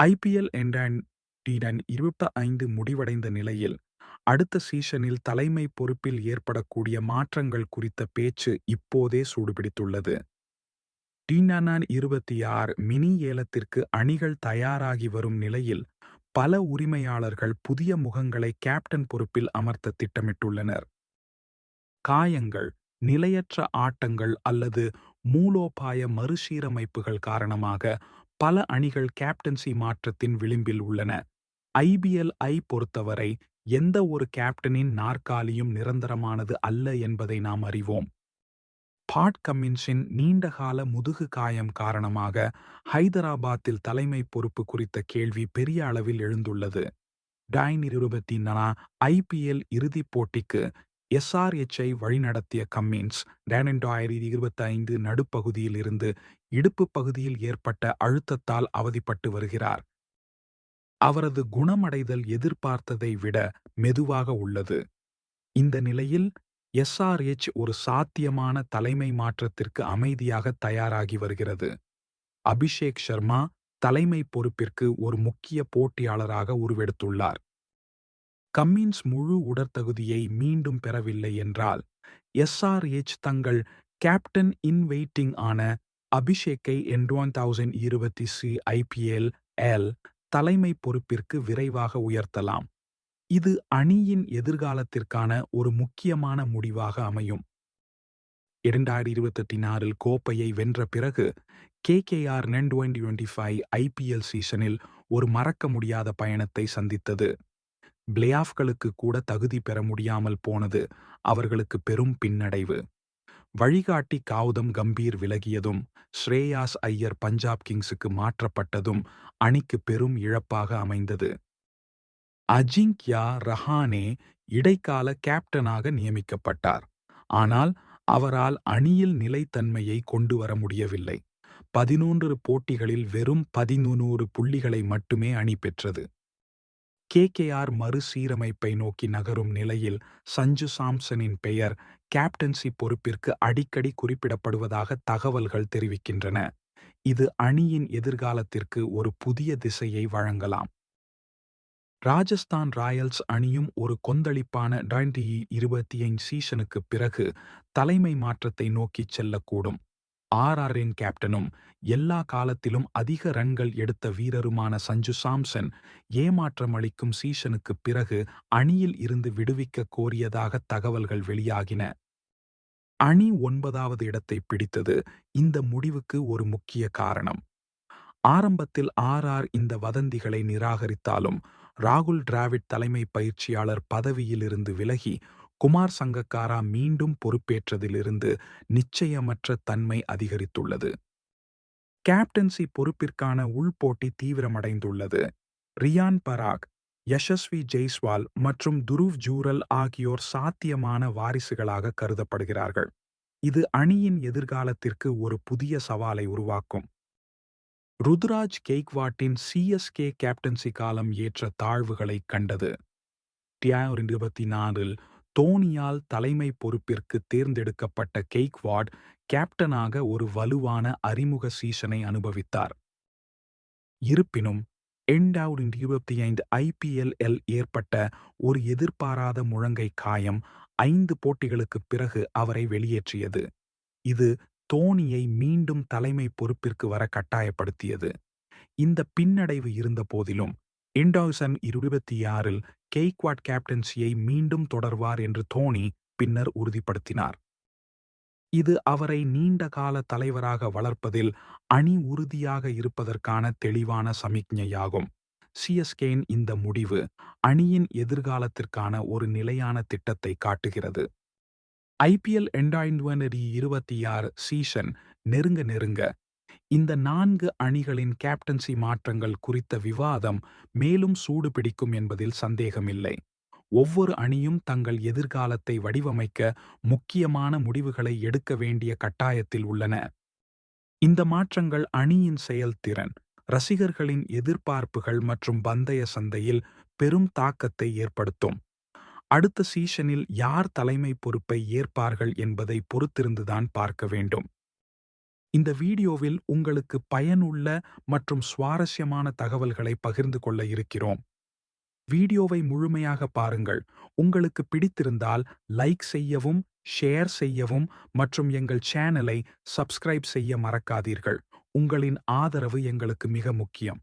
IPL 2025 முடிவடைந்த நிலையில், அடுத்த சீசனில் தலைமை பொறுப்பில் ஏற்படக்கூடிய மாற்றங்கள் குறித்த பேச்சு இப்போதே சூடுபிடித்துள்ளது. 2026 மினி ஏலத்திற்கு அணிகள் தயாராகி வரும் நிலையில், பல உரிமையாளர்கள் புதிய முகங்களை கேப்டன் பொறுப்பில் அமர்த்த திட்டமிட்டுள்ளனர். காயங்கள், நிலையற்ற ஆட்டங்கள் அல்லது மூலோபாய மறுசீரமைப்புகள் காரணமாக பல அணிகள் கேப்டன்சி மாற்றத்தின் விளிம்பில் உள்ளன. ஐபிஎல்-ஐ பொறுத்தவரை எந்த ஒரு கேப்டனின் நாற்காலியும் நிரந்தரமானது அல்ல என்பதை நாம் அறிவோம். பாட் கம்மின்ஸின் நீண்டகால முதுகு காயம் காரணமாக ஹைதராபாத்தில் தலைமை பொறுப்பு குறித்த கேள்வி பெரிய அளவில் எழுந்துள்ளது. 2024 ஐபிஎல் இறுதிப் போட்டிக்கு எஸ்ஆர்எச்சை வழிநடத்திய கம்மின்ஸ் 2025 நடுப்பகுதியில் இருந்து இடுப்பு பகுதியில் ஏற்பட்ட அழுத்தத்தால் அவதிப்பட்டு வருகிறார். அவரது குணமடைதல் எதிர்பார்த்ததை விட மெதுவாக உள்ளது. இந்த நிலையில் எஸ்ஆர்எச் ஒரு சாத்தியமான தலைமை மாற்றத்திற்கு அமைதியாக தயாராகி வருகிறது. அபிஷேக் சர்மா தலைமை பொறுப்பிற்கு ஒரு முக்கிய போட்டியாளராக உருவெடுத்துள்ளார். கம்மின்ஸ் முழு உடற்தகுதியை மீண்டும் பெறவில்லை என்றால், எஸ்ஆர்எச் தங்கள் கேப்டன் இன் வெயிட்டிங் ஆன அபிஷேக்கை 2026 ஐபிஎல் தலைமை பொறுப்பிற்கு விரைவாக உயர்த்தலாம். இது அணியின் எதிர்காலத்திற்கான ஒரு முக்கியமான முடிவாக அமையும். 2024 கோப்பையை வென்ற பிறகு கேகேஆர் 2025 ஐபிஎல் சீசனில் ஒரு மறக்க முடியாத பயணத்தை சந்தித்தது. பிளே-ஆஃப்களுக்கு கூட தகுதி பெற முடியாமல் போனது அவர்களுக்கு பெரும் பின்னடைவு. வழிகாட்டி கௌதம் கம்பீர் விலகியதும், ஸ்ரேயாஸ் ஐயர் பஞ்சாப் கிங்ஸுக்கு மாற்றப்பட்டதும் அணிக்கு பெரும் இழப்பாக அமைந்தது. அஜிங்க்யா ரஹானே இடைக்கால கேப்டனாக நியமிக்கப்பட்டார். ஆனால் அவரால் அணியில் நிலைத்தன்மையை கொண்டு வர முடியவில்லை. 11 போட்டிகளில் வெறும் 11 புள்ளிகளை மட்டுமே அணி பெற்றது. கேகேஆர் மறுசீரமைப்பை நோக்கி நகரும் நிலையில் சஞ்சு சாம்சனின் பெயர் கேப்டன்சி பொறுப்பிற்கு அடிக்கடி குறிப்பிடப்படுவதாக தகவல்கள் தெரிவிக்கின்றன. இது அணியின் எதிர்காலத்திற்கு ஒரு புதிய திசையை வழங்கலாம். ராஜஸ்தான் ராயல்ஸ் அணியும் ஒரு கொந்தளிப்பான 2025 சீசனுக்கு பிறகு தலைமை மாற்றத்தை நோக்கிச் செல்லக்கூடும். ஆர்ஆரின் கேப்டனும் எல்லா காலத்திலும் அதிக ரன்கள் எடுத்த வீரருமான சஞ்சு சாம்சன் ஏமாற்றமளிக்கும் சீசனுக்கு பிறகு அணியில் இருந்து விடுவிக்க கோரியதாக தகவல்கள் வெளியாகின. அணி 9வது இடத்தை பிடித்தது இந்த முடிவுக்கு ஒரு முக்கிய காரணம். ஆரம்பத்தில் ஆர்ஆர் இந்த வதந்திகளை நிராகரித்தாலும், ராகுல் டிராவிட் தலைமை பயிற்சியாளர் பதவியிலிருந்து விலகி குமார் சங்கக்காரா மீண்டும் பொறுப்பேற்றதிலிருந்து நிச்சயமற்ற தன்மை அதிகரித்துள்ளது. கேப்டன்சி பொறுப்பிற்கான உள்போட்டி தீவிரமடைந்துள்ளது. ரியான் பராக், யஷஸ்வி ஜெய்ஸ்வால் மற்றும் துருவ் ஜூரல் ஆகியோர் சாத்தியமான வாரிசுகளாக கருதப்படுகிறார்கள். இது அணியின் எதிர்காலத்திற்கு ஒரு புதிய சவாலை உருவாக்கும். ருதுராஜ் கெய்க்வாட்டின் சிஎஸ்கே கேப்டன்சி காலம் ஏற்ற தாழ்வுகளைக் கண்டது. 2024 தோனியால் தலைமை பொறுப்பிற்கு தேர்ந்தெடுக்கப்பட்ட கெய்க்வாட் கேப்டனாக ஒரு வலுவான அறிமுக சீசனை அனுபவித்தார். இருப்பினும் 2025 ஐபிஎல் ஏற்பட்ட ஒரு எதிர்பாராத முழங்கை காயம் 5 போட்டிகளுக்குப் பிறகு அவரை வெளியேற்றியது. இது தோனியை மீண்டும் தலைமை பொறுப்பிற்கு வர கட்டாயப்படுத்தியது. இந்த பின்னடைவு இருந்த போதிலும் 2026 கெய்க்வாட் கேப்டன்சியை மீண்டும் தொடர்வார் என்று தோனி பின்னர் உறுதிப்படுத்தினார். இது அவரை நீண்டகால தலைவராக வளர்ப்பதில் அணி உறுதியாக இருப்பதற்கான தெளிவான சமிக்ஞையாகும். சிஎஸ்கேயின் இந்த முடிவு அணியின் எதிர்காலத்திற்கான ஒரு நிலையான திட்டத்தை காட்டுகிறது. ஐபிஎல் 2026 சீசன் நெருங்க இந்த 4 அணிகளின் கேப்டன்சி மாற்றங்கள் குறித்த விவாதம் மேலும் சூடுபிடிக்கும் என்பதில் சந்தேகமில்லை. ஒவ்வொரு அணியும் தங்கள் எதிர்காலத்தை வடிவமைக்க முக்கியமான முடிவுகளை எடுக்க வேண்டிய கட்டாயத்தில் உள்ளன. இந்த மாற்றங்கள் அணியின் செயல்திறன், ரசிகர்களின் எதிர்பார்ப்புகள் மற்றும் பந்தய சந்தையில் பெரும் தாக்கத்தை ஏற்படுத்தும். அடுத்த சீசனில் யார் தலைமை பொறுப்பை ஏற்பார்கள் என்பதை பொறுத்திருந்துதான் பார்க்க வேண்டும். இந்த வீடியோவில் உங்களுக்கு பயனுள்ள மற்றும் சுவாரஸ்யமான தகவல்களை பகிர்ந்து கொள்ள இருக்கிறோம். வீடியோவை முழுமையாக பாருங்கள். உங்களுக்கு பிடித்திருந்தால் லைக் செய்யவும், ஷேர் செய்யவும் மற்றும் எங்கள் சேனலை சப்ஸ்கிரைப் செய்ய மறக்காதீர்கள். உங்களின் ஆதரவு எங்களுக்கு மிக முக்கியம்.